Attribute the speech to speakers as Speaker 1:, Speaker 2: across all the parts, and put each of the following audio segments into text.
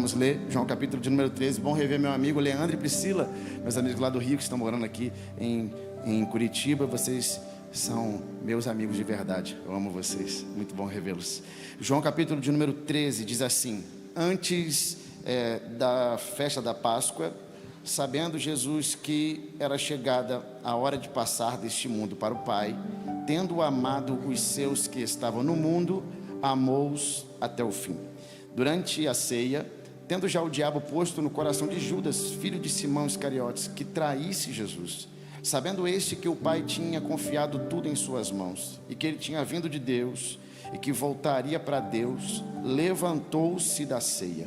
Speaker 1: vamos ler João capítulo de número 13. Bom rever meu amigo Leandro e Priscila, meus amigos lá do Rio que estão morando aqui em Curitiba. Vocês são meus amigos de verdade, eu amo vocês, muito bom revê-los. João capítulo de número 13 diz assim: antes da festa da Páscoa, sabendo Jesus que era chegada a hora de passar deste mundo para o Pai, tendo amado os seus que estavam no mundo, amou-os até o fim. Durante a ceia, tendo já o diabo posto no coração de Judas, filho de Simão Iscariotes, que traísse Jesus, sabendo este que o Pai tinha confiado tudo em suas mãos, e que ele tinha vindo de Deus, e que voltaria para Deus, levantou-se da ceia,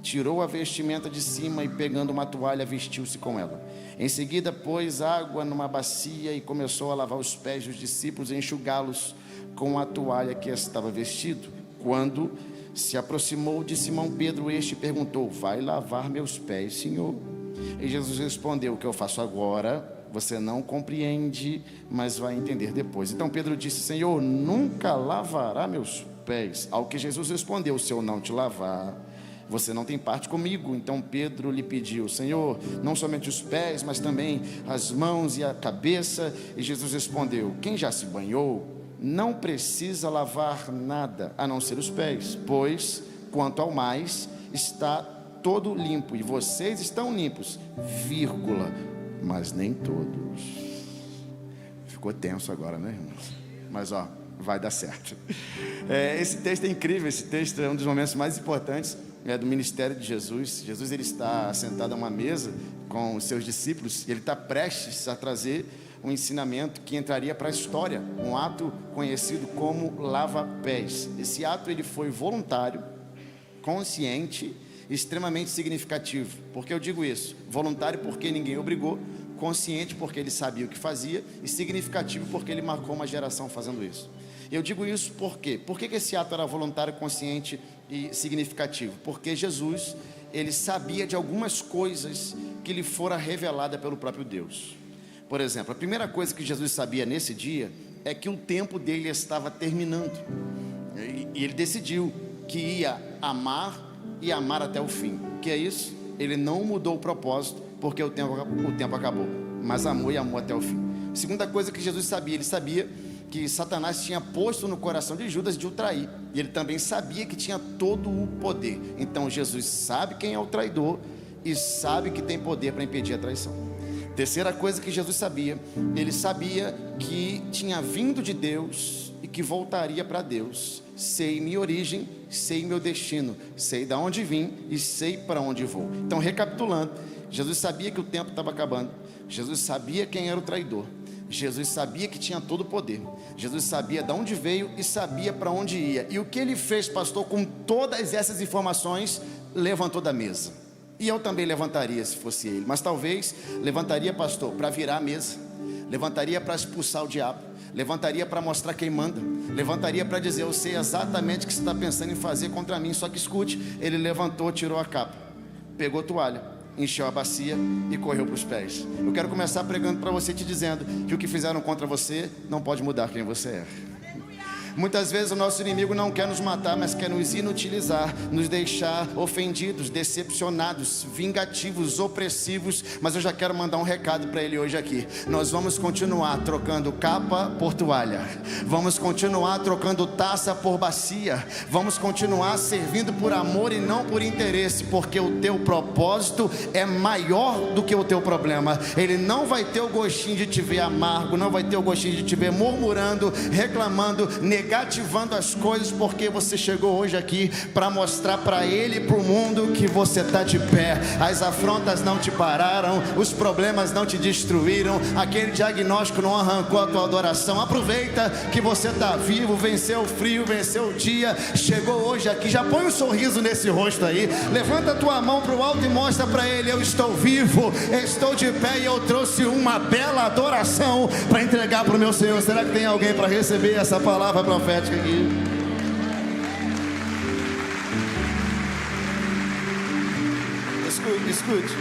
Speaker 1: tirou a vestimenta de cima e, pegando uma toalha, vestiu-se com ela. Em seguida, pôs água numa bacia e começou a lavar os pés dos discípulos e enxugá-los com a toalha que estava vestido. Quando se aproximou de Simão Pedro, este perguntou: vai lavar meus pés, Senhor? E Jesus respondeu: o que eu faço agora, você não compreende, mas vai entender depois. Então Pedro disse: Senhor, nunca lavará meus pés. Ao que Jesus respondeu: se eu não te lavar, você não tem parte comigo. Então Pedro lhe pediu: Senhor, não somente os pés, mas também as mãos e a cabeça. E Jesus respondeu: quem já se banhou não precisa lavar nada, a não ser os pés, pois, quanto ao mais, está todo limpo, e vocês estão limpos, vírgula, mas nem todos. Ficou tenso agora, né, irmãos? Mas vai dar certo. Esse texto é incrível. Esse texto é um dos momentos mais importantes do ministério de Jesus. Jesus, ele está sentado a uma mesa com os seus discípulos, e ele está prestes a trazer um ensinamento que entraria para a história, um ato conhecido como lava-pés. Esse ato, ele foi voluntário, consciente, extremamente significativo. Por que eu digo isso? Voluntário porque ninguém obrigou, consciente porque ele sabia o que fazia, e significativo porque ele marcou uma geração fazendo isso. Eu digo isso por quê? Por que esse ato era voluntário, consciente e significativo? Porque Jesus, ele sabia de algumas coisas que lhe fora revelada pelo próprio Deus. Por exemplo, a primeira coisa que Jesus sabia nesse dia é que o tempo dele estava terminando, e ele decidiu que ia amar e amar até o fim. O que é isso? Ele não mudou o propósito porque o tempo acabou, mas amou e amou até o fim. Segunda coisa que Jesus sabia, ele sabia que Satanás tinha posto no coração de Judas de o trair, e ele também sabia que tinha todo o poder. Então Jesus sabe quem é o traidor e sabe que tem poder para impedir a traição. Terceira coisa que Jesus sabia, ele sabia que tinha vindo de Deus e que voltaria para Deus. Sei minha origem, sei meu destino, sei de onde vim e sei para onde vou. Então, recapitulando, Jesus sabia que o tempo estava acabando, Jesus sabia quem era o traidor, Jesus sabia que tinha todo o poder, Jesus sabia de onde veio e sabia para onde ia. E o que ele fez, pastor, com todas essas informações? Levantou da mesa. E eu também levantaria se fosse ele, mas talvez levantaria, pastor, para virar a mesa, levantaria para expulsar o diabo, levantaria para mostrar quem manda, levantaria para dizer: eu sei exatamente o que você está pensando em fazer contra mim. Só que escute, ele levantou, tirou a capa, pegou a toalha, encheu a bacia e correu para os pés. Eu quero começar pregando para você, te dizendo que o que fizeram contra você não pode mudar quem você é. Muitas vezes o nosso inimigo não quer nos matar, mas quer nos inutilizar, nos deixar ofendidos, decepcionados, vingativos, opressivos. Mas eu já quero mandar um recado para ele hoje aqui. Nós vamos continuar trocando capa por toalha, vamos continuar trocando taça por bacia, vamos continuar servindo por amor e não por interesse, porque o teu propósito é maior do que o teu problema. Ele não vai ter o gostinho de te ver amargo, não vai ter o gostinho de te ver murmurando, reclamando, negativando as coisas, porque você chegou hoje aqui para mostrar para ele e para o mundo que você está de pé. As afrontas não te pararam, os problemas não te destruíram, aquele diagnóstico não arrancou a tua adoração. Aproveita que você está vivo, venceu o frio, venceu o dia, chegou hoje aqui. Já põe um sorriso nesse rosto aí, levanta a tua mão para o alto e mostra para ele: eu estou vivo, estou de pé, e eu trouxe uma bela adoração para entregar para o meu Senhor. Será que tem alguém para receber essa palavra profética aqui? Escute,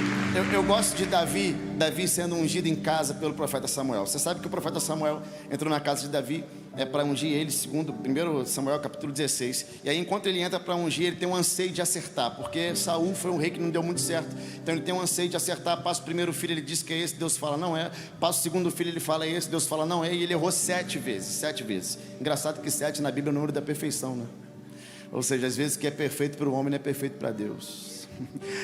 Speaker 1: eu gosto de Davi sendo ungido em casa pelo profeta Samuel. Você sabe que o profeta Samuel entrou na casa de Davi para ungir ele, segundo 1 Samuel capítulo 16. E aí enquanto ele entra para ungir, ele tem um anseio de acertar, porque Saul foi um rei que não deu muito certo. Então ele tem um anseio de acertar. Passa o primeiro filho, ele diz que é esse, Deus fala não é. Passa o segundo filho, ele fala é esse, Deus fala não é. E ele errou 7 vezes. Engraçado que 7 na Bíblia é o número da perfeição, né? Ou seja, às vezes o que é perfeito para o homem não é perfeito para Deus.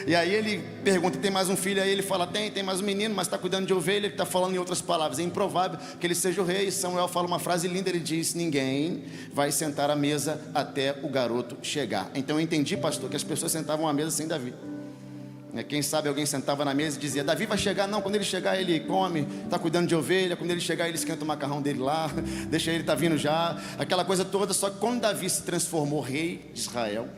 Speaker 1: E aí ele pergunta, tem mais um filho? Aí ele fala, tem mais um menino, mas está cuidando de ovelha. Ele está falando em outras palavras, é improvável que ele seja o rei. Samuel fala uma frase linda, ele diz, ninguém vai sentar à mesa até o garoto chegar. Então eu entendi, pastor, que as pessoas sentavam à mesa sem Davi. Quem sabe alguém sentava na mesa e dizia, Davi vai chegar? Não, quando ele chegar ele come, está cuidando de ovelha. Quando ele chegar ele esquenta o macarrão dele lá, deixa ele, está vindo já, aquela coisa toda. Só que quando Davi se transformou rei de Israel,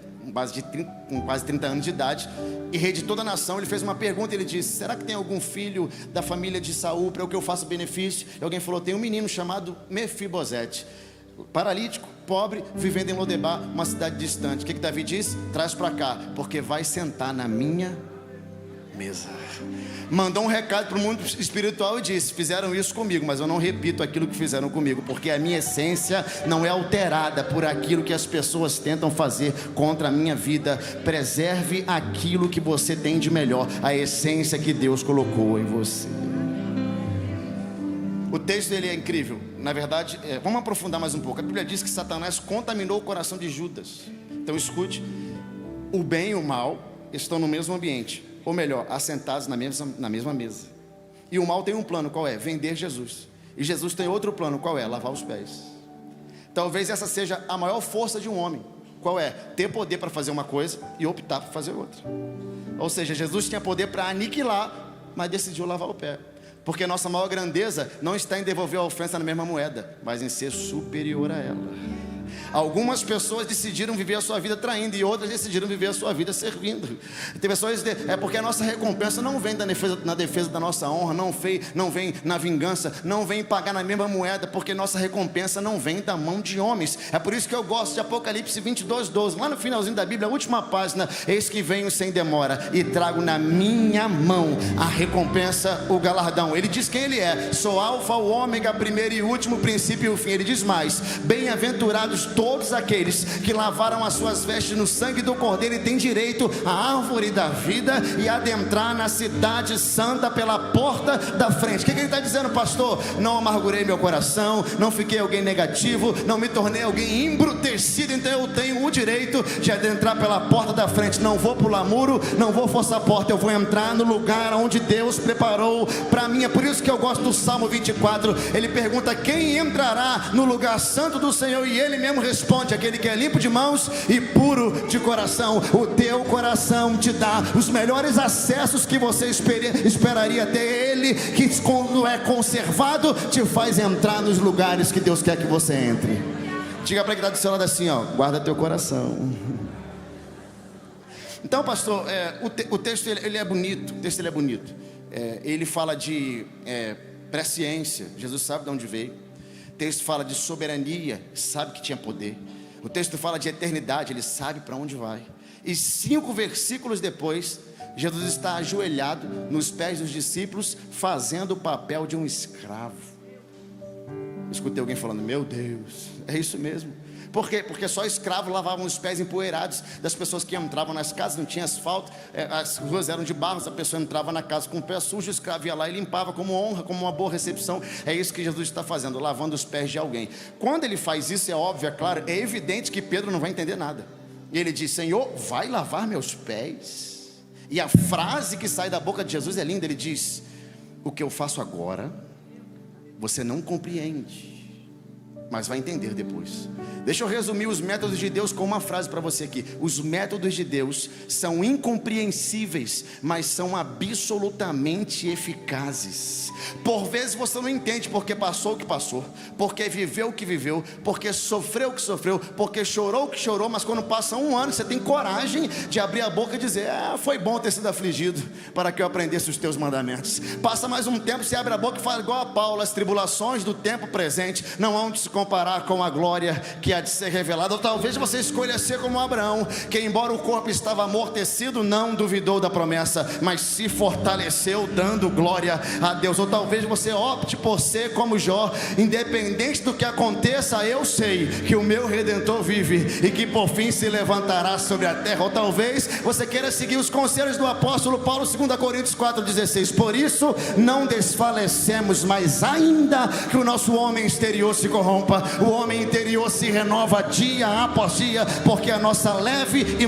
Speaker 1: com quase 30 anos de idade, e rei de toda a nação, ele fez uma pergunta, ele disse, será que tem algum filho da família de Saul para o que eu faça benefício? E alguém falou, tem um menino chamado Mefibosete, paralítico, pobre, vivendo em Lodebar, uma cidade distante. O que Davi disse? Traz para cá, porque vai sentar na minha mesa. Mandou um recado para o mundo espiritual e disse, fizeram isso comigo, mas eu não repito aquilo que fizeram comigo, porque a minha essência não é alterada por aquilo que as pessoas tentam fazer contra a minha vida. Preserve aquilo que você tem de melhor, a essência que Deus colocou em você. O texto dele é incrível. Na verdade, vamos aprofundar mais um pouco. A Bíblia diz que Satanás contaminou o coração de Judas. Então escute, o bem e o mal estão no mesmo ambiente, ou melhor, assentados na mesma mesa. E o mal tem um plano, qual é? Vender Jesus. E Jesus tem outro plano, qual é? Lavar os pés. Talvez essa seja a maior força de um homem. Qual é? Ter poder para fazer uma coisa e optar por fazer outra. Ou seja, Jesus tinha poder para aniquilar, mas decidiu lavar o pé. Porque nossa maior grandeza não está em devolver a ofensa na mesma moeda, mas em ser superior a ela. Algumas pessoas decidiram viver a sua vida traindo, e outras decidiram viver a sua vida servindo. Tem pessoas que dizem, porque a nossa recompensa não vem na defesa da nossa honra, não vem na vingança, não vem pagar na mesma moeda, porque nossa recompensa não vem da mão de homens. É por isso que eu gosto de Apocalipse 22:12, lá no finalzinho da Bíblia, a última página, eis que venho sem demora e trago na minha mão a recompensa, o galardão. Ele diz quem ele é: sou alfa, o ômega, primeiro e último, princípio e o fim. Ele diz mais: bem-aventurados todos aqueles que lavaram as suas vestes no sangue do Cordeiro e têm direito à árvore da vida e adentrar na cidade santa pela porta da frente. O que ele está dizendo, pastor? Não amargurei meu coração, não fiquei alguém negativo, não me tornei alguém embrutecido, então eu tenho o direito de adentrar pela porta da frente. Não vou pular muro, não vou forçar a porta, eu vou entrar no lugar onde Deus preparou para mim. É por isso que eu gosto do Salmo 24. Ele pergunta: quem entrará no lugar santo do Senhor? E ele mesmo responde: aquele que é limpo de mãos e puro de coração. O teu coração te dá os melhores acessos que você esperaria ter. Ele, que quando é conservado, te faz entrar nos lugares que Deus quer que você entre. Diga para quem está do seu lado assim, ó: guarda teu coração. Então, pastor, o texto ele é bonito. O texto ele é bonito. Ele fala de presciência. Jesus sabe de onde veio. O texto fala de soberania, sabe que tinha poder. O texto fala de eternidade, ele sabe para onde vai. E 5 versículos depois, Jesus está ajoelhado nos pés dos discípulos, fazendo o papel de um escravo. Escutei alguém falando: meu Deus, é isso mesmo. Por quê? Porque só escravos lavavam os pés empoeirados das pessoas que entravam nas casas. Não tinha asfalto, as ruas eram de barro. A pessoa entrava na casa com o pé sujo, o escravo ia lá e limpava como honra, como uma boa recepção. É isso que Jesus está fazendo, lavando os pés de alguém. Quando ele faz isso, é óbvio, é claro, é evidente que Pedro não vai entender nada. E ele diz: Senhor, vai lavar meus pés? E a frase que sai da boca de Jesus é linda. Ele diz: o que eu faço agora você não compreende, mas vai entender depois. Deixa eu resumir os métodos de Deus com uma frase para você aqui. Os métodos de Deus são incompreensíveis, mas são absolutamente eficazes. Por vezes você não entende porque passou o que passou, porque viveu o que viveu, porque sofreu o que sofreu, porque chorou o que chorou. Mas quando passa um ano, você tem coragem de abrir a boca e dizer: foi bom ter sido afligido para que eu aprendesse os teus mandamentos. Passa mais um tempo, você abre a boca e fala igual a Paulo: as tribulações do tempo presente não hão de se comparar com a glória que há de ser revelada. Ou talvez você escolha ser como Abraão, que embora o corpo estava amortecido, não duvidou da promessa, mas se fortaleceu dando glória a Deus. Ou talvez você opte por ser como Jó, independente do que aconteça, eu sei que o meu Redentor vive e que por fim se levantará sobre a terra. Ou talvez você queira seguir os conselhos do apóstolo Paulo, 2 Coríntios 4,16. Por isso não desfalecemos, mas ainda que o nosso homem exterior se corrompa, o homem interior se renova dia após dia, porque a nossa leve e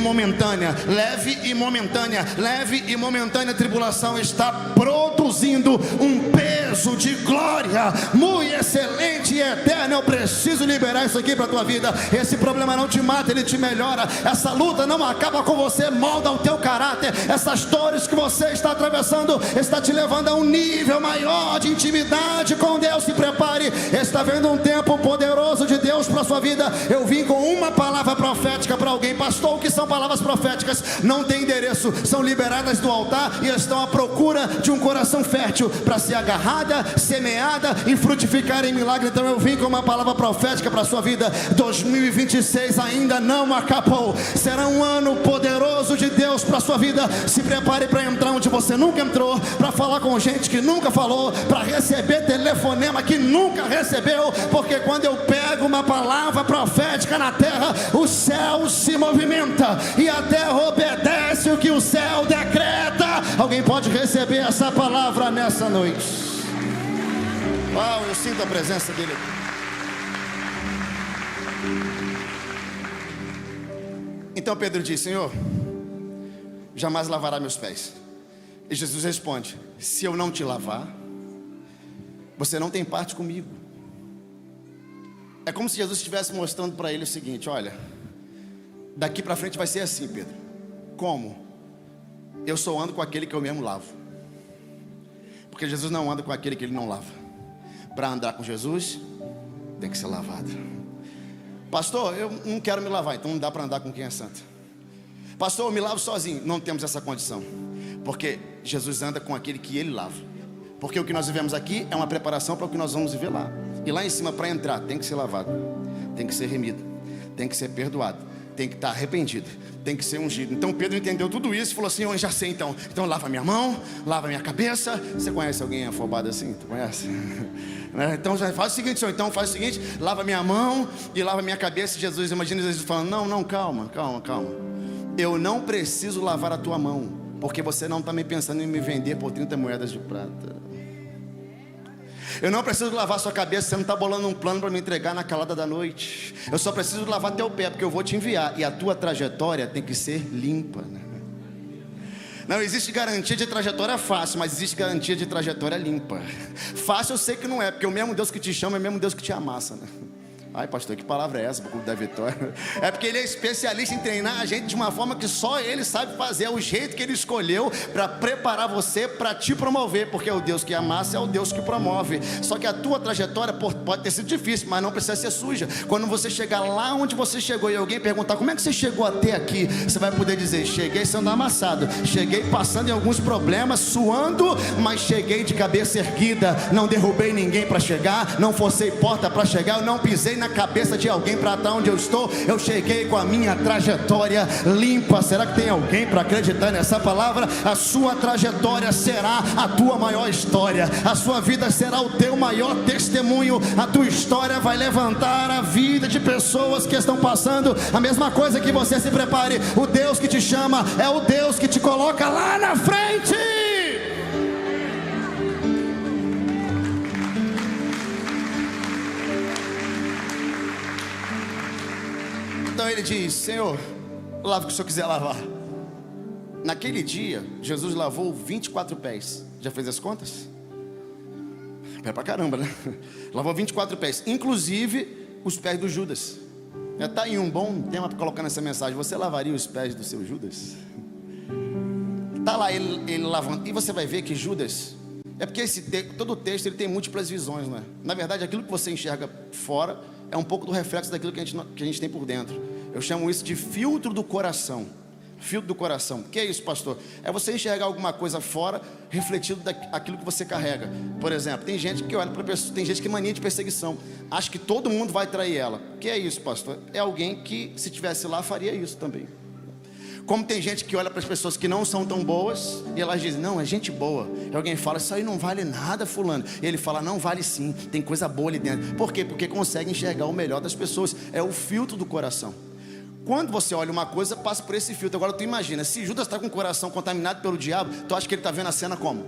Speaker 1: momentânea tribulação está produzindo um peso de glória muito excelente e eterno. Eu preciso liberar isso aqui para a tua vida. Esse problema não te mata, ele te melhora. Essa luta não acaba com você, molda o teu caráter. Essas dores que você está atravessando está te levando a um nível maior de intimidade com Deus. Se prepare, está vendo um tempo poderoso de Deus para a sua vida. Eu vim com uma palavra profética para alguém. Pastor, o que são palavras proféticas? Não tem endereço, são liberadas do altar e estão à procura de um coração fértil para ser agarrada, semeada e frutificar em milagre. Então eu vim com uma palavra profética para a sua vida. 2026 ainda não acabou, será um ano poderoso de Deus para a sua vida. Se prepare para entrar onde você nunca entrou, para falar com gente que nunca falou, para receber telefonema que nunca recebeu, porque quando eu pego uma palavra profética na terra, o céu se movimenta e a terra obedece o que o céu decreta. Alguém pode receber essa palavra nessa noite? Uau, eu sinto a presença dele aqui. Então Pedro diz: Senhor, jamais lavará meus pés. E Jesus responde: se eu não te lavar, você não tem parte comigo. É como se Jesus estivesse mostrando para ele o seguinte: olha, daqui para frente vai ser assim, Pedro. Como? Eu só ando com aquele que eu mesmo lavo. Porque Jesus não anda com aquele que ele não lava. Para andar com Jesus, tem que ser lavado. Pastor, eu não quero me lavar, então não dá para andar com quem é santo. Pastor, eu me lavo sozinho. Não temos essa condição, porque Jesus anda com aquele que ele lava. Porque o que nós vivemos aqui é uma preparação para o que nós vamos viver lá. E lá em cima, para entrar, tem que ser lavado, tem que ser remido, tem que ser perdoado, tem que estar arrependido, tem que ser ungido. Então Pedro entendeu tudo isso e falou assim: eu já sei, então lava minha mão, lava minha cabeça. Você conhece alguém afobado assim? Tu conhece? Então faz o seguinte, Senhor, então faz o seguinte: lava minha mão e lava minha cabeça. Jesus, imagina Jesus falando: não, calma. Eu não preciso lavar a tua mão, porque você não está me pensando em me vender por 30 moedas de prata. Eu não preciso lavar sua cabeça, você não está bolando um plano para me entregar na calada da noite. Eu só preciso lavar teu pé, porque eu vou te enviar, e a tua trajetória tem que ser limpa. Não existe garantia de trajetória fácil, mas existe garantia de trajetória limpa. Fácil eu sei que não é, porque o mesmo Deus que te chama é o mesmo Deus que te amassa, né? Ai, pastor, que palavra é essa para o Clube da Vitória? É porque ele é especialista em treinar a gente de uma forma que só ele sabe fazer. É o jeito que ele escolheu para preparar você, para te promover. Porque o Deus que amassa é o Deus que promove. Só que a tua trajetória pode ter sido difícil, mas não precisa ser suja. Quando você chegar lá onde você chegou e alguém perguntar: como é que você chegou até aqui? Você vai poder dizer: cheguei sendo amassado, cheguei passando em alguns problemas, suando, mas cheguei de cabeça erguida. Não derrubei ninguém para chegar, não forcei porta para chegar, eu não pisei na cabeça de alguém para estar onde eu estou. Eu cheguei com a minha trajetória limpa. Será que tem alguém para acreditar nessa palavra? A sua trajetória será a tua maior história, a sua vida será o teu maior testemunho. A tua história vai levantar a vida de pessoas que estão passando a mesma coisa que você. Se prepare, o Deus que te chama é o Deus que te coloca lá na frente. Então ele diz: Senhor, lava o que o Senhor quiser lavar. Naquele dia, Jesus lavou 24 pés. Já fez as contas? Pé pra caramba, né? Lavou 24 pés, inclusive os pés do Judas. Está aí um bom tema para colocar nessa mensagem. Você lavaria os pés do seu Judas? Está lá ele lavando. E você vai ver que Judas... É porque todo o texto ele tem múltiplas visões, né? Na verdade, aquilo que você enxerga fora é um pouco do reflexo daquilo que a gente tem por dentro. Eu chamo isso de filtro do coração. Filtro do coração. O que é isso, pastor? É você enxergar alguma coisa fora, refletido daquilo que você carrega. Por exemplo, tem gente que olha para pessoa, tem gente que mania de perseguição, acha que todo mundo vai trair ela. O que é isso, pastor? É alguém que, se estivesse lá, faria isso também. Como tem gente que olha para as pessoas que não são tão boas e elas dizem, não, é gente boa. E alguém fala, isso aí não vale nada, fulano. E ele fala, não, vale sim, tem coisa boa ali dentro. Por quê? Porque consegue enxergar o melhor das pessoas. É o filtro do coração. Quando você olha uma coisa, passa por esse filtro. Agora tu imagina, se Judas está com o coração contaminado pelo diabo, tu acha que ele está vendo a cena como?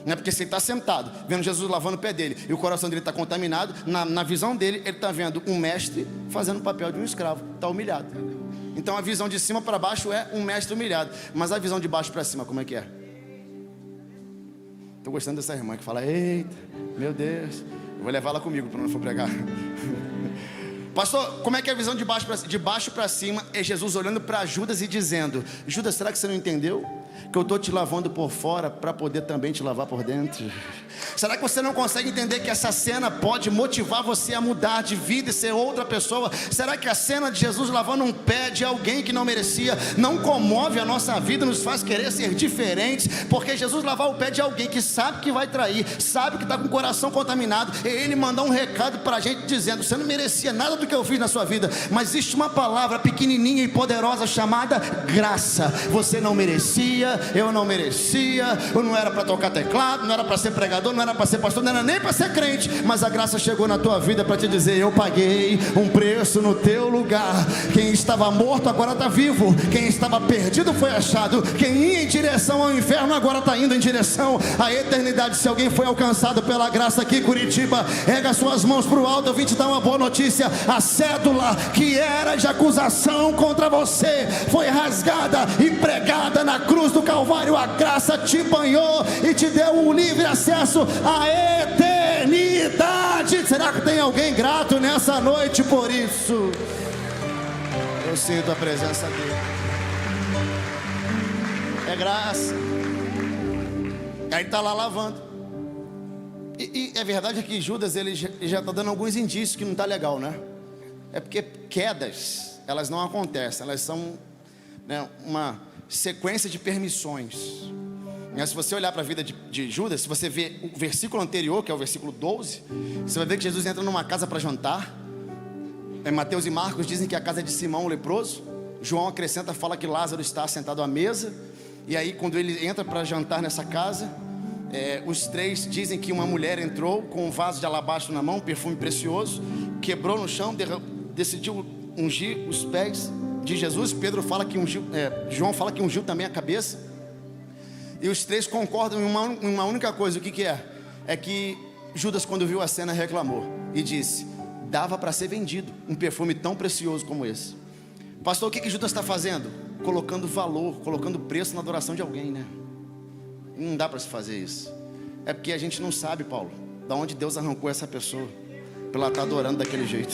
Speaker 1: Não é porque você está sentado, vendo Jesus lavando o pé dele, e o coração dele está contaminado, na visão dele, ele está vendo um mestre fazendo o papel de um escravo, está humilhado. Então a visão de cima para baixo é um mestre humilhado, mas a visão de baixo para cima, como é que é? Estou gostando dessa irmã que fala, eita, meu Deus, eu vou levar ela comigo para não for pregar. Pastor, como é que é a visão de baixo para cima? É Jesus olhando para Judas e dizendo, Judas, será que você não entendeu? Que eu estou te lavando por fora para poder também te lavar por dentro. Será que você não consegue entender que essa cena pode motivar você a mudar de vida e ser outra pessoa? Será que a cena de Jesus lavando um pé de alguém que não merecia não comove a nossa vida, nos faz querer ser diferentes? Porque Jesus lavar o pé de alguém que sabe que vai trair, sabe que está com o coração contaminado, e ele mandar um recado para a gente dizendo, você não merecia nada do que eu fiz na sua vida, mas existe uma palavra pequenininha e poderosa chamada graça. Você não merecia, eu não merecia, eu não era para tocar teclado, não era para ser pregador, não era para ser pastor, não era nem para ser crente, mas a graça chegou na tua vida para te dizer, eu paguei um preço no teu lugar. Quem estava morto agora está vivo, quem estava perdido foi achado, quem ia em direção ao inferno agora está indo em direção à eternidade. Se alguém foi alcançado pela graça aqui em Curitiba, erga suas mãos para o alto, eu vim te dar uma boa notícia. A cédula que era de acusação contra você foi rasgada e pregada na cruz do Calvário. A graça te banhou e te deu um livre acesso à eternidade. Será que tem alguém grato nessa noite por isso? Eu sinto a presença dele. É graça. Aí está lá lavando. E é verdade que Judas ele já está dando alguns indícios que não está legal, né? É porque quedas, elas não acontecem, elas são, né, uma sequência de permissões. Se você olhar para a vida de Judas, se você ver o versículo anterior, que é o versículo 12, você vai ver que Jesus entra numa casa para jantar. Mateus e Marcos dizem que a casa é de Simão o leproso. João acrescenta, fala que Lázaro está sentado à mesa. E aí quando ele entra para jantar nessa casa, os três dizem que uma mulher entrou com um vaso de alabastro na mão, um perfume precioso, quebrou no chão, decidiu ungir os pés de Jesus. Pedro fala que ungiu, João fala que ungiu também a cabeça. E os três concordam em uma única coisa. O que é? É que Judas, quando viu a cena, reclamou e disse, dava para ser vendido um perfume tão precioso como esse. Pastor, o que Judas está fazendo? Colocando valor, colocando preço na adoração de alguém, né? Não dá para se fazer isso. É porque a gente não sabe, Paulo, da onde Deus arrancou essa pessoa para ela estar adorando daquele jeito.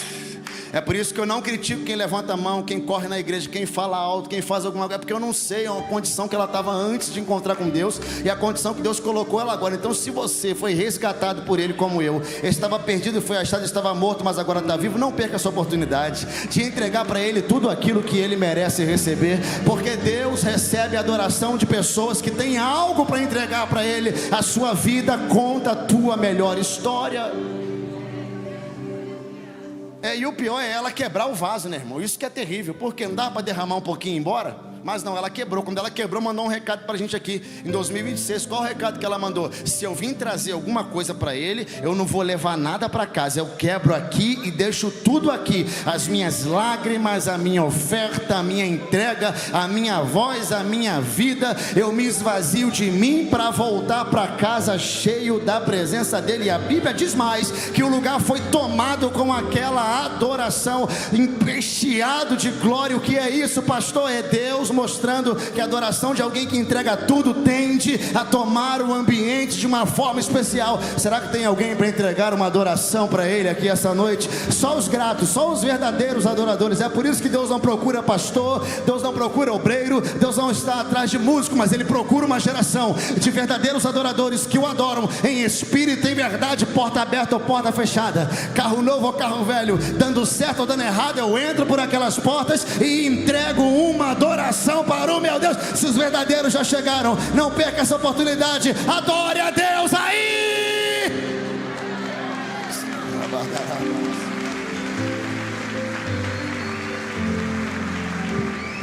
Speaker 1: É por isso que eu não critico quem levanta a mão, quem corre na igreja, quem fala alto, quem faz alguma coisa. É porque eu não sei a condição que ela estava antes de encontrar com Deus e a condição que Deus colocou ela agora. Então se você foi resgatado por Ele como eu, estava perdido e foi achado, estava morto, mas agora está vivo, não perca essa oportunidade de entregar para Ele tudo aquilo que Ele merece receber. Porque Deus recebe a adoração de pessoas que têm algo para entregar para Ele. A sua vida conta a tua melhor história. E o pior é ela quebrar o vaso, né, irmão? Isso que é terrível, porque não dá para derramar um pouquinho e ir embora? Mas não, ela quebrou. Quando ela quebrou, mandou um recado para a gente aqui em 2026. Qual o recado que ela mandou? Se eu vim trazer alguma coisa para ele, eu não vou levar nada para casa. Eu quebro aqui e deixo tudo aqui. As minhas lágrimas, a minha oferta, a minha entrega, a minha voz, a minha vida. Eu me esvazio de mim para voltar para casa cheio da presença dele. E a Bíblia diz mais, que o lugar foi tomado com aquela adoração, empesteado de glória. O que é isso, pastor? É Deus mostrando que a adoração de alguém que entrega tudo tende a tomar o ambiente de uma forma especial. Será que tem alguém para entregar uma adoração para Ele aqui essa noite? Só os gratos, só os verdadeiros adoradores. É por isso que Deus não procura pastor, Deus não procura obreiro, Deus não está atrás de músico, mas Ele procura uma geração de verdadeiros adoradores que o adoram em espírito e em verdade, porta aberta ou porta fechada, carro novo ou carro velho, dando certo ou dando errado, eu entro por aquelas portas e entrego uma adoração adoração para o meu Deus. Se os verdadeiros já chegaram, não perca essa oportunidade. Adore a Deus aí.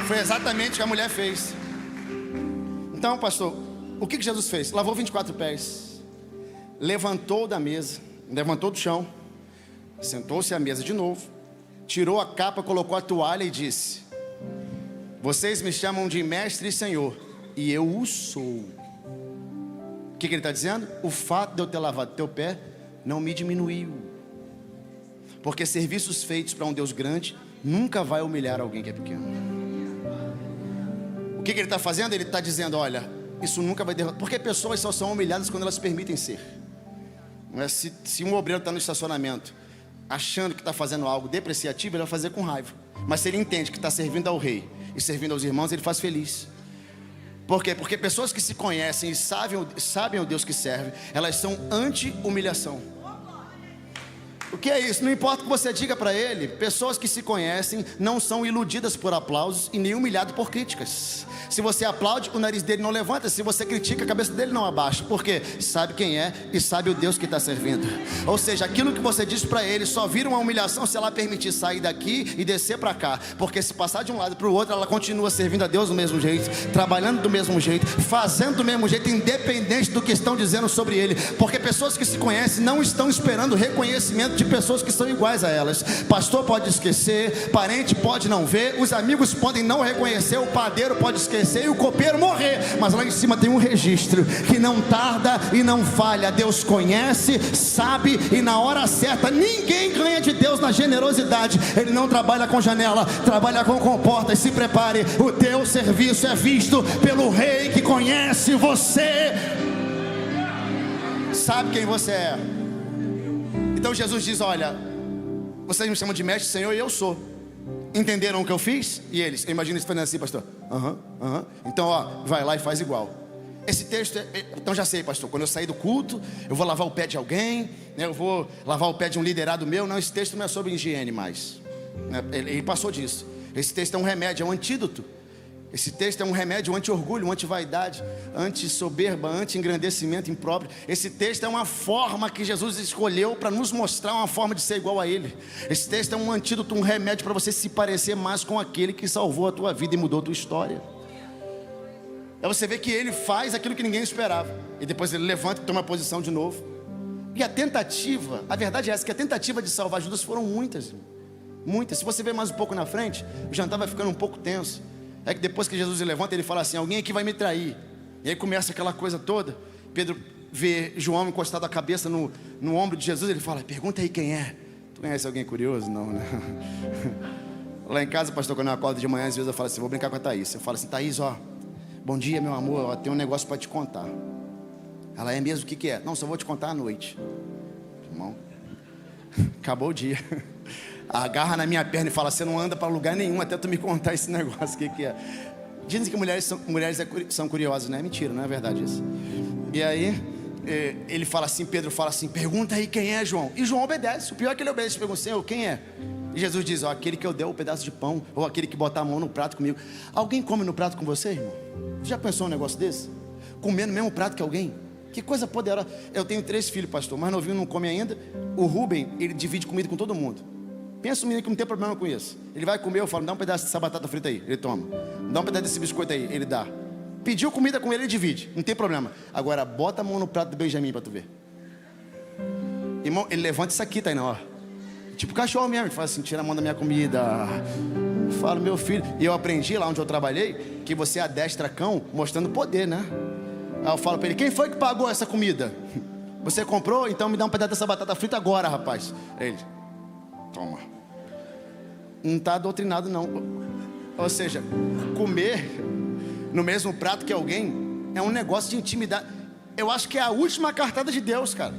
Speaker 1: Foi exatamente o que a mulher fez. Então, pastor, o que Jesus fez? Lavou 24 pés, levantou da mesa, levantou do chão, sentou-se à mesa de novo, tirou a capa, colocou a toalha e disse: vocês me chamam de mestre e senhor, e eu o sou. O que ele está dizendo? O fato de eu ter lavado teu pé não me diminuiu, porque serviços feitos para um Deus grande nunca vai humilhar alguém que é pequeno. O que ele está fazendo? Ele está dizendo: olha, isso nunca vai derrubar, porque pessoas só são humilhadas quando elas permitem ser. Não é? Se um obreiro está no estacionamento achando que está fazendo algo depreciativo, ele vai fazer com raiva. Mas se ele entende que está servindo ao rei e servindo aos irmãos, ele faz feliz. Por quê? Porque pessoas que se conhecem e sabem o Deus que serve, elas são anti-humilhação. O que é isso? Não importa o que você diga para ele. Pessoas que se conhecem não são iludidas por aplausos e nem humilhadas por críticas. Se você aplaude, o nariz dele não levanta. Se você critica, a cabeça dele não abaixa. Por quê? Sabe quem é e sabe o Deus que está servindo. Ou seja, aquilo que você diz para ele só vira uma humilhação se ela permitir sair daqui e descer para cá. Porque se passar de um lado para o outro, ela continua servindo a Deus do mesmo jeito, trabalhando do mesmo jeito, fazendo do mesmo jeito, independente do que estão dizendo sobre ele. Porque pessoas que se conhecem não estão esperando reconhecimento de pessoas que são iguais a elas. Pastor pode esquecer, parente pode não ver, os amigos podem não reconhecer, o padeiro pode esquecer e o copeiro morrer, mas lá em cima tem um registro que não tarda e não falha. Deus conhece, sabe, e na hora certa. Ninguém ganha de Deus na generosidade. Ele não trabalha com janela, trabalha com comportas. Se prepare, o teu serviço é visto pelo rei que conhece você, sabe quem você é. Então Jesus diz: olha, vocês me chamam de mestre, senhor, e eu sou. Entenderam o que eu fiz? E eles: imagina isso fazendo assim, pastor. Então, ó, vai lá e faz igual. Esse texto, então já sei, pastor, quando eu sair do culto, eu vou lavar o pé de alguém, né, eu vou lavar o pé de um liderado meu. Não, esse texto não é sobre higiene mais, né? Ele passou disso. Esse texto é um remédio, é um antídoto. Esse texto é um remédio anti-orgulho, anti-vaidade, anti-soberba, anti-engrandecimento impróprio. Esse texto é uma forma que Jesus escolheu para nos mostrar uma forma de ser igual a Ele. Esse texto é um antídoto, um remédio para você se parecer mais com aquele que salvou a tua vida e mudou a tua história. É você ver que Ele faz aquilo que ninguém esperava, e depois Ele levanta e toma posição de novo. E a tentativa, a verdade é essa, que a tentativa de salvar Judas foram muitas. Muitas. Se você ver mais um pouco na frente, o jantar vai ficando um pouco tenso. É que depois que Jesus se levanta, ele fala assim: alguém aqui vai me trair. E aí começa aquela coisa toda. Pedro vê João encostado a cabeça no ombro de Jesus. Ele fala: pergunta aí quem é. Tu conhece alguém curioso? Não, né? Lá em casa, pastor, quando eu acordo de manhã, às vezes eu falo assim: vou brincar com a Thaís. Eu falo assim: Thaís, ó, bom dia, meu amor, ó, tem um negócio para te contar. Ela: é mesmo? O que é? Não, só vou te contar à noite. Irmão, acabou o dia. Agarra na minha perna e fala: você não anda para lugar nenhum até tu me contar esse negócio. O que é? Dizem que mulheres são curiosas, não é mentira, não é verdade isso. E aí ele fala assim, Pedro fala assim: pergunta aí quem é, João. E João obedece. O pior é que ele obedece. Pergunta: Senhor, quem é? E Jesus diz: ó, aquele que eu der um pedaço de pão, ou aquele que botar a mão no prato comigo. Alguém come no prato com você, irmão? Já pensou um negócio desse? Comer no mesmo prato que alguém? Que coisa poderosa. Eu tenho 3 filhos, pastor, mas novinho não come ainda. O Rubem, ele divide comida com todo mundo. Pensa um menino que não tem problema com isso. Ele vai comer, eu falo: dá um pedaço dessa batata frita aí. Ele toma. Dá um pedaço desse biscoito aí. Ele dá. Pediu comida com ele, ele divide. Não tem problema. Agora, bota a mão no prato do Benjamin para tu ver. Irmão, ele levanta isso aqui, tá aí, ó. Tipo cachorro mesmo. Ele fala assim: tira a mão da minha comida. Fala: meu filho. E eu aprendi lá onde eu trabalhei que você adestra cão mostrando poder, né? Aí eu falo para ele: quem foi que pagou essa comida? Você comprou? Então me dá um pedaço dessa batata frita agora, rapaz. Ele: toma. Não está doutrinado não. Ou seja, comer no mesmo prato que alguém é um negócio de intimidade. Eu acho que é a última cartada de Deus, cara.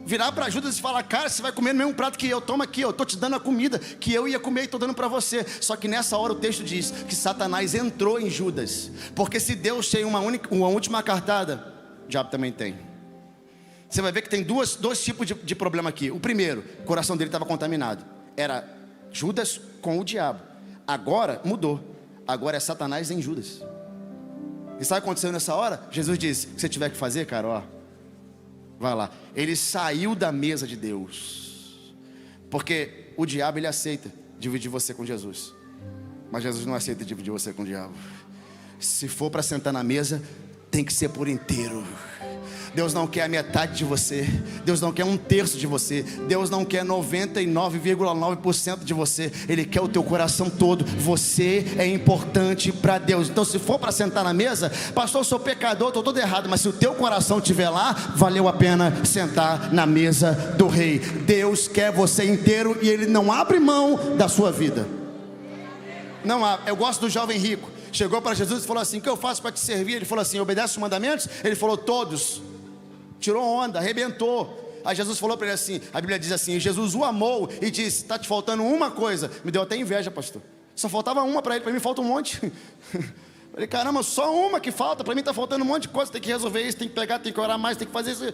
Speaker 1: Virar para Judas e falar: cara, você vai comer no mesmo prato que eu. Toma aqui, eu estou te dando a comida que eu ia comer e estou dando para você. Só que nessa hora o texto diz que Satanás entrou em Judas. Porque se Deus tem uma última cartada, o diabo também tem. Você vai ver que tem dois tipos de problema aqui. O primeiro, o coração dele estava contaminado. Era Judas com o diabo. Agora mudou. agora é Satanás em Judas. E sabe o que aconteceu nessa hora? Jesus disse: o que você tiver que fazer, cara, ó, vai lá. Ele saiu da mesa de Deus. Porque o diabo, ele aceita dividir você com Jesus, mas Jesus não aceita dividir você com o diabo. Se for para sentar na mesa, tem que ser por inteiro. Deus não quer a metade de você, Deus não quer um terço de você, Deus não quer 99,9% de você, Ele quer o teu coração todo. Você é importante para Deus. Então, se for para sentar na mesa, pastor, eu sou pecador, estou todo errado, mas se o teu coração estiver lá, valeu a pena sentar na mesa do Rei. Deus quer você inteiro e Ele não abre mão da sua vida. Não abre. Eu gosto do jovem rico. Chegou para Jesus e falou assim: o que eu faço para te servir? Ele falou assim: obedece os mandamentos? Ele falou: todos. Tirou onda, arrebentou. Aí Jesus falou para ele assim, a Bíblia diz assim: Jesus o amou e disse: está te faltando uma coisa. Me deu até inveja, pastor. Só faltava uma para ele, para mim falta um monte. Falei: caramba, só uma que falta, para mim está faltando um monte de coisa. Tem que resolver isso, tem que pegar, tem que orar mais, tem que fazer isso.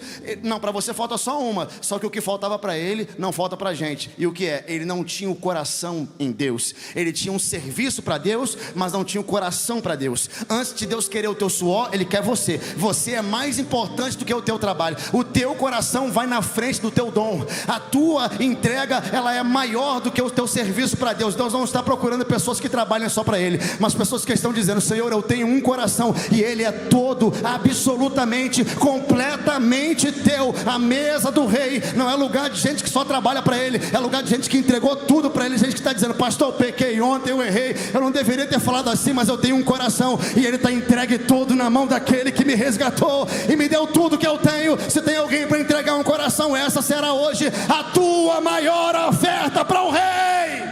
Speaker 1: Não, para você falta só uma. Só que o que faltava para ele, não falta para a gente. E o que é? Ele não tinha o coração em Deus. Ele tinha um serviço para Deus, mas não tinha o coração para Deus. Antes de Deus querer o teu suor, Ele quer você. Você é mais importante do que o teu trabalho. O teu coração vai na frente do teu dom. A tua entrega, ela é maior do que o teu serviço para Deus. Deus não está procurando pessoas que trabalham só para Ele, mas pessoas que estão dizendo: Senhor, eu tenho um coração e Ele é todo, absolutamente, completamente teu. A mesa do Rei não é lugar de gente que só trabalha para Ele, é lugar de gente que entregou tudo para Ele. Gente que está dizendo: pastor, eu pequei ontem, eu errei, eu não deveria ter falado assim, mas eu tenho um coração e Ele está entregue todo na mão daquele que me resgatou e me deu tudo que eu tenho. Se tem alguém para entregar um coração, essa será hoje a tua maior oferta para o Rei.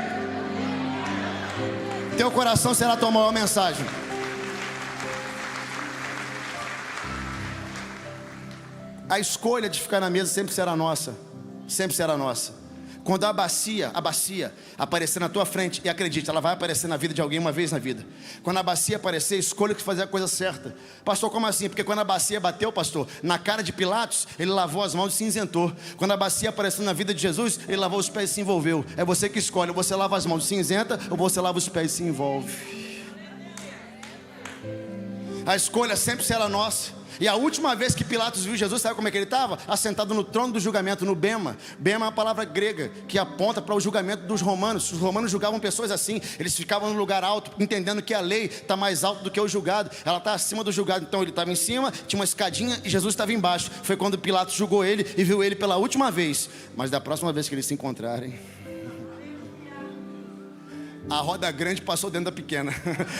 Speaker 1: Teu coração será a tua maior mensagem. A escolha de ficar na mesa sempre será nossa. Sempre será nossa. Quando a bacia aparecer na tua frente, e acredite, ela vai aparecer na vida de alguém uma vez na vida. Quando a bacia aparecer, escolha que fazer a coisa certa. Pastor, como assim? Porque quando a bacia bateu, pastor, na cara de Pilatos, ele lavou as mãos e se isentou. Quando a bacia apareceu na vida de Jesus, ele lavou os pés e se envolveu. É você que escolhe: você lava as mãos e se isenta, ou você lava os pés e se envolve. A escolha sempre será nossa. E a última vez que Pilatos viu Jesus, sabe como é que ele estava? Assentado no trono do julgamento, no bema. Bema é uma palavra grega que aponta para o julgamento dos romanos. Os romanos julgavam pessoas assim. Eles ficavam no lugar alto, entendendo que a lei está mais alta do que o julgado. Ela está acima do julgado. Então ele estava em cima, tinha uma escadinha e Jesus estava embaixo. Foi quando Pilatos julgou ele e viu ele pela última vez. Mas da próxima vez que eles se encontrarem, a roda grande passou dentro da pequena.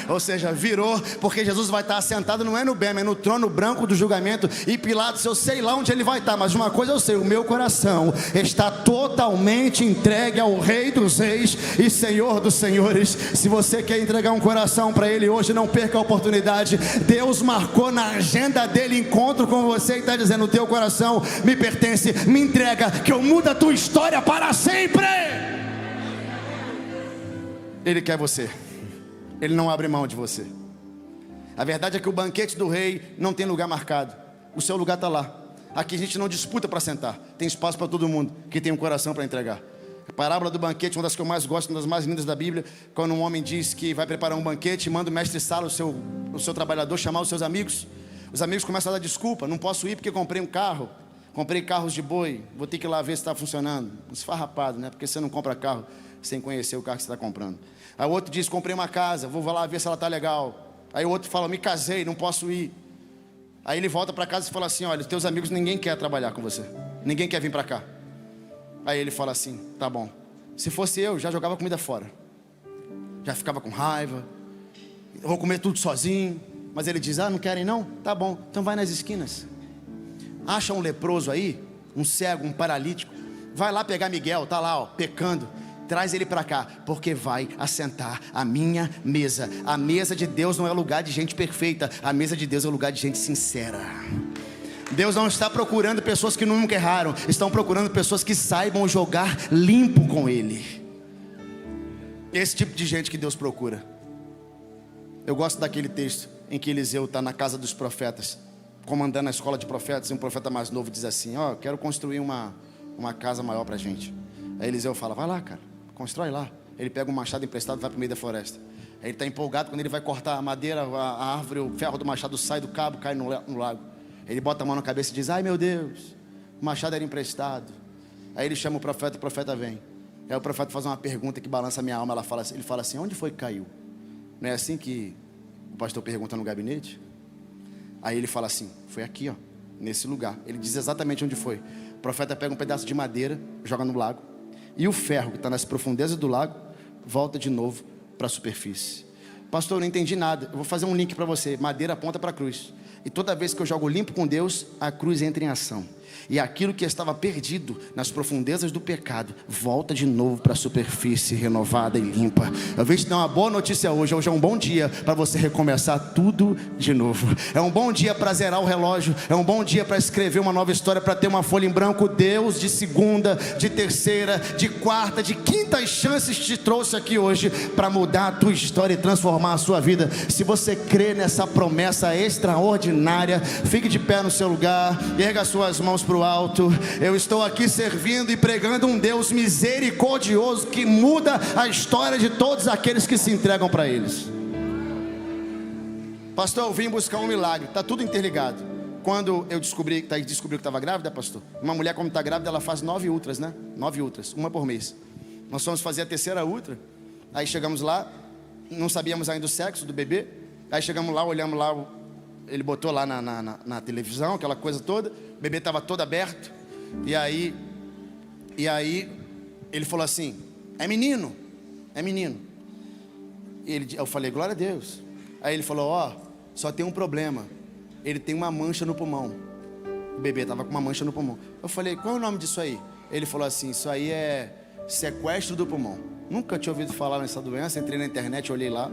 Speaker 1: Ou seja, virou, porque Jesus vai estar assentado, não é no bema, é no trono branco do julgamento. E Pilatos, eu sei lá onde ele vai estar, mas uma coisa eu sei: o meu coração está totalmente entregue ao Rei dos Reis e Senhor dos Senhores. Se você quer entregar um coração para Ele hoje, não perca a oportunidade. Deus marcou na agenda dele encontro com você e está dizendo: o teu coração me pertence, me entrega, que eu mudo a tua história para sempre. Ele quer você. Ele não abre mão de você. A verdade é que o banquete do Rei não tem lugar marcado. O seu lugar está lá. Aqui a gente não disputa para sentar. Tem espaço para todo mundo que tem um coração para entregar. A parábola do banquete, uma das que eu mais gosto, uma das mais lindas da Bíblia. Quando um homem diz que vai preparar um banquete, manda o mestre Sala, o seu trabalhador, chamar os seus amigos. Os amigos começam a dar desculpa: não posso ir porque comprei um carro. Comprei carros de boi, vou ter que ir lá ver se está funcionando. Esfarrapado, né? Porque você não compra carro sem conhecer o carro que você está comprando. Aí o outro diz: comprei uma casa, vou lá ver se ela está legal. Aí o outro fala: me casei, não posso ir. Aí ele volta para casa e fala assim: olha, teus amigos, ninguém quer trabalhar com você, ninguém quer vir para cá. Aí ele fala assim: tá bom, se fosse eu, já jogava comida fora, já ficava com raiva, vou comer tudo sozinho. Mas ele diz: ah, não querem não? Tá bom, então vai nas esquinas, acha um leproso aí, um cego, um paralítico, vai lá pegar Miguel, tá lá, ó, pecando, traz ele para cá, porque vai assentar à minha mesa. A mesa de Deus não é lugar de gente perfeita, a mesa de Deus é lugar de gente sincera. Deus não está procurando pessoas que nunca erraram, estão procurando pessoas que saibam jogar limpo com Ele. Esse tipo de gente que Deus procura. Eu gosto daquele texto em que Eliseu está na casa dos profetas, comandando a escola de profetas, e um profeta mais novo diz assim: ó, quero construir uma casa maior para a gente. Aí Eliseu fala: vai lá, cara, constrói lá. Ele pega um machado emprestado e vai para o meio da floresta. Ele está empolgado, quando ele vai cortar a madeira, a árvore, o ferro do machado sai do cabo, cai no lago. Ele bota a mão na cabeça e diz: ai meu Deus, o machado era emprestado. Aí ele chama o profeta vem. Aí o profeta faz uma pergunta que balança a minha alma. Ele fala assim: onde foi que caiu? Não é assim que o pastor pergunta no gabinete? Aí ele fala assim: foi aqui, ó, nesse lugar. Ele diz exatamente onde foi. O profeta pega um pedaço de madeira, joga no lago, e o ferro que está nas profundezas do lago volta de novo para a superfície. Pastor, eu não entendi nada. Eu vou fazer um link para você. Madeira aponta para a cruz. E toda vez que eu jogo limpo com Deus, a cruz entra em ação. E aquilo que estava perdido nas profundezas do pecado volta de novo para a superfície renovada e limpa. Eu vim te dar uma boa notícia hoje. Hoje é um bom dia para você recomeçar tudo de novo. É um bom dia para zerar o relógio. É um bom dia para escrever uma nova história, para ter uma folha em branco. Deus de segunda, de terceira, de quarta, de quintas chances te trouxe aqui hoje para mudar a tua história e transformar a sua vida. Se você crê nessa promessa extraordinária, fique de pé no seu lugar, erga suas mãos para o alto. Eu estou aqui servindo e pregando um Deus misericordioso que muda a história de todos aqueles que se entregam para eles. Pastor, eu vim buscar um milagre. Está tudo interligado. Quando eu descobri que estava grávida, pastor, uma mulher quando está grávida, ela faz 9 ultras, né? 9 ultras, uma por mês. Nós fomos fazer a terceira ultra. Aí chegamos lá, não sabíamos ainda o sexo do bebê. Aí chegamos lá, olhamos lá, ele botou lá na televisão, aquela coisa toda. O bebê estava todo aberto. E aí ele falou assim: é menino, é menino. Eu falei: glória a Deus. Aí ele falou: ó, só tem um problema, ele tem uma mancha no pulmão. O bebê estava com uma mancha no pulmão. Eu falei: qual é o nome disso aí? Ele falou assim: isso aí é sequestro do pulmão. Nunca tinha ouvido falar nessa doença. Entrei na internet, olhei lá.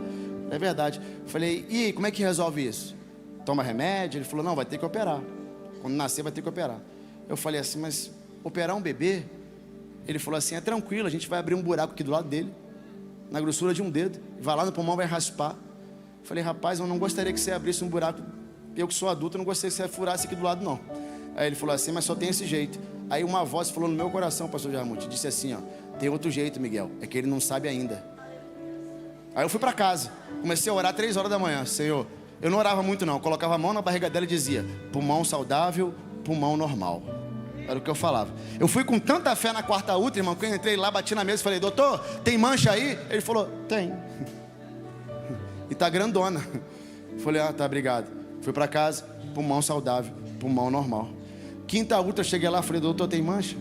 Speaker 1: É verdade. Eu falei: e aí, como é que resolve isso? Toma remédio? Ele falou: não, vai ter que operar. Quando nascer vai ter que operar. Eu falei assim: mas operar um bebê? Ele falou assim: é tranquilo, a gente vai abrir um buraco aqui do lado dele, na grossura de um dedo, vai lá no pulmão, vai raspar. Eu falei: rapaz, eu não gostaria que você abrisse um buraco. Eu que sou adulto, eu não gostaria que você furasse aqui do lado, não. Aí ele falou assim: mas só tem esse jeito. Aí uma voz falou no meu coração, pastor Jarmuth, disse assim: ó, tem outro jeito, Miguel, é que ele não sabe ainda. Aí eu fui para casa, comecei a orar 3 horas da manhã. Senhor, eu não orava muito não, eu colocava a mão na barriga dela e dizia: pulmão saudável, pulmão normal. Era o que eu falava. Eu fui com tanta fé na quarta ultra, irmão, que eu entrei lá, bati na mesa e falei: doutor, tem mancha aí? Ele falou: tem. E tá grandona. Falei: ah, tá, obrigado. Fui para casa, pulmão saudável, pulmão normal. Quinta ultra, cheguei lá, falei: doutor, tem mancha?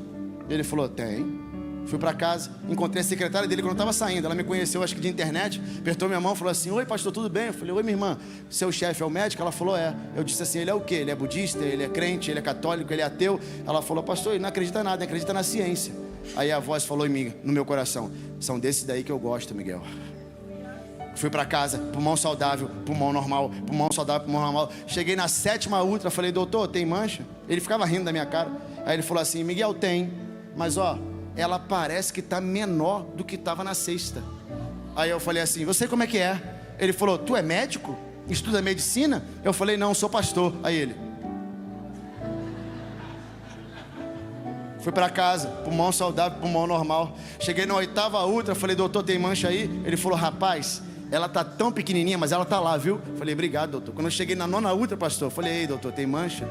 Speaker 1: Ele falou: tem. Fui para casa, encontrei a secretária dele quando eu estava saindo. Ela me conheceu, acho que de internet, apertou minha mão e falou assim: oi pastor, tudo bem? Eu falei: oi minha irmã, seu chefe é o médico? Ela falou: é. Eu disse assim: ele é o quê? Ele é budista, ele é crente, ele é católico, ele é ateu? Ela falou: pastor, ele não acredita em nada, ele acredita na ciência. Aí a voz falou em mim, no meu coração: são desses daí que eu gosto, Miguel. Fui para casa, pulmão saudável, pulmão normal, pulmão saudável, pulmão normal. Cheguei na 7ª ultra, falei: doutor, tem mancha? Ele ficava rindo da minha cara. Aí ele falou assim: Miguel, tem, mas ó, ela parece que está menor do que estava na 6ª. Aí eu falei assim: você como é que é? Ele falou: tu é médico? Estuda medicina? Eu falei: não, sou pastor. Aí ele: fui para casa, pulmão saudável, pulmão normal. Cheguei na 8ª ultra, falei: doutor, tem mancha aí? Ele falou: rapaz, ela tá tão pequenininha, mas ela tá lá, viu? Falei: obrigado, doutor. Quando eu cheguei na 9ª ultra, pastor, falei: ei, doutor, tem mancha?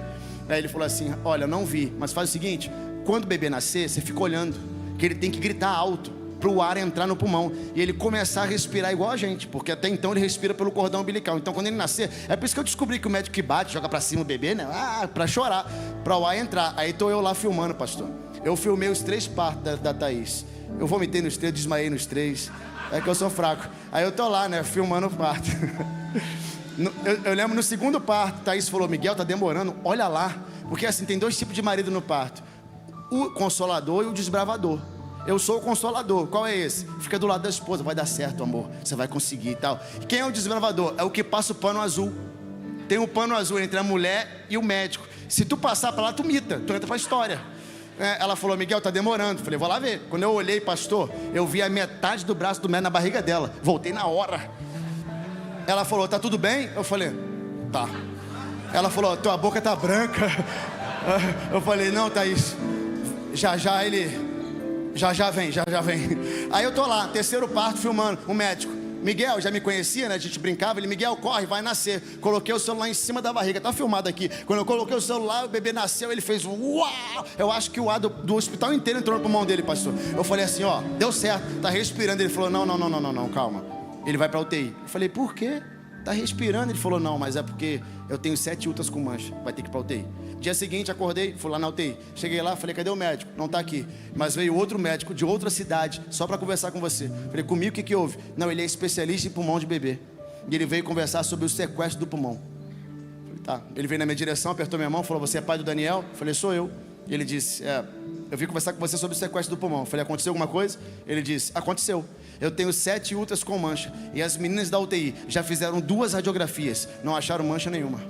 Speaker 1: Aí ele falou assim: olha, não vi, mas faz o seguinte, quando o bebê nascer, você fica olhando, que ele tem que gritar alto para o ar entrar no pulmão e ele começar a respirar igual a gente, porque até então ele respira pelo cordão umbilical. Então quando ele nascer, é por isso que eu descobri que o médico que bate, joga para cima o bebê, né? Para chorar, para o ar entrar. Aí tô eu lá filmando, pastor. Eu filmei os 3 partos da Thaís. Eu vomitei nos 3, desmaiei nos 3. É que eu sou fraco. Aí eu tô lá, né, filmando o parto. Eu lembro no 2º parto, Thaís falou: Miguel, tá demorando, olha lá. Porque assim, tem 2 tipos de marido no parto: o consolador e o desbravador. Eu sou o consolador. Qual é esse? Fica do lado da esposa: vai dar certo, amor, você vai conseguir e tal. E quem é o desbravador? É o que passa o pano azul. Tem um pano azul entre a mulher e o médico. Se tu passar para lá, tu mita, tu entra pra história. Ela falou: Miguel, tá demorando. Falei: vou lá ver. Quando eu olhei, pastor, eu vi a metade do braço do médico na barriga dela. Voltei na hora. Ela falou: tá tudo bem? Eu falei: tá. Ela falou: tua boca tá branca. Eu falei: não, Thaís, já vem. Aí eu tô lá, 3º parto, filmando, o médico: Miguel já me conhecia, né? A gente brincava, ele, Miguel, corre, vai nascer. Coloquei o celular em cima da barriga, tá filmado aqui. Quando eu coloquei o celular, o bebê nasceu, ele fez uau! Eu acho que o ar do hospital inteiro entrou no pulmão dele, pastor. Eu falei assim, ó, deu certo, tá respirando. Ele falou, não, calma. Ele vai pra UTI. Eu falei, por quê? Tá respirando. Ele falou, não, mas é porque eu tenho 7 úteros com mancha, vai ter que ir pra UTI. Dia seguinte, acordei, fui lá na UTI. Cheguei lá, falei, cadê o médico? Não tá aqui. Mas veio outro médico de outra cidade, só para conversar com você. Falei, comigo o que houve? Não, ele é especialista em pulmão de bebê. E ele veio conversar sobre o sequestro do pulmão. Falei, tá. Ele veio na minha direção, apertou minha mão, falou, você é pai do Daniel? Falei, sou eu. E ele disse, eu vim conversar com você sobre o sequestro do pulmão. Falei, aconteceu alguma coisa? Ele disse, aconteceu. Eu tenho 7 úteros com mancha. E as meninas da UTI já fizeram 2 radiografias. Não acharam mancha nenhuma.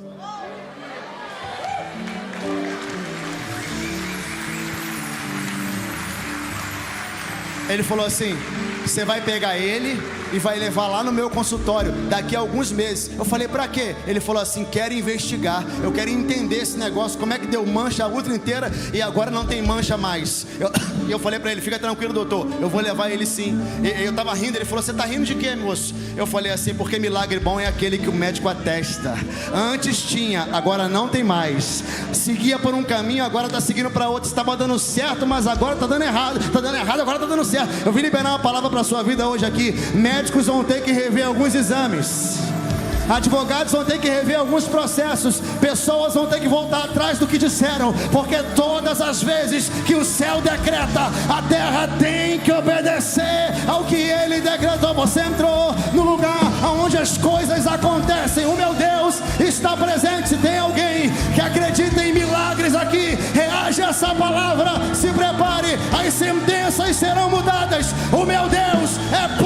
Speaker 1: Ele falou assim, você vai pegar ele e vai levar lá no meu consultório daqui a alguns meses. Eu falei, pra quê? Ele falou assim, quero investigar, eu quero entender esse negócio, como é que deu mancha a útero inteira e agora não tem mancha mais. Eu falei pra ele, fica tranquilo, doutor, eu vou levar ele sim. Eu tava rindo, ele falou, você tá rindo de quê, moço? Eu falei assim, porque milagre bom é aquele que o médico atesta. Antes tinha, agora não tem mais. Seguia por um caminho, agora tá seguindo pra outro. Estava dando certo, mas agora tá dando errado. Tá dando errado, agora tá dando certo. Eu vim liberar uma palavra pra sua vida hoje aqui. Médicos vão ter que rever alguns exames. Advogados vão ter que rever alguns processos. Pessoas vão ter que voltar atrás do que disseram, porque todas as vezes que o céu decreta, a terra tem que obedecer ao que ele decretou. Você entrou no lugar onde as coisas acontecem. O meu Deus está presente. Se tem alguém que acredita em milagres aqui, reage a essa palavra, se prepare, as sentenças serão mudadas. O meu Deus é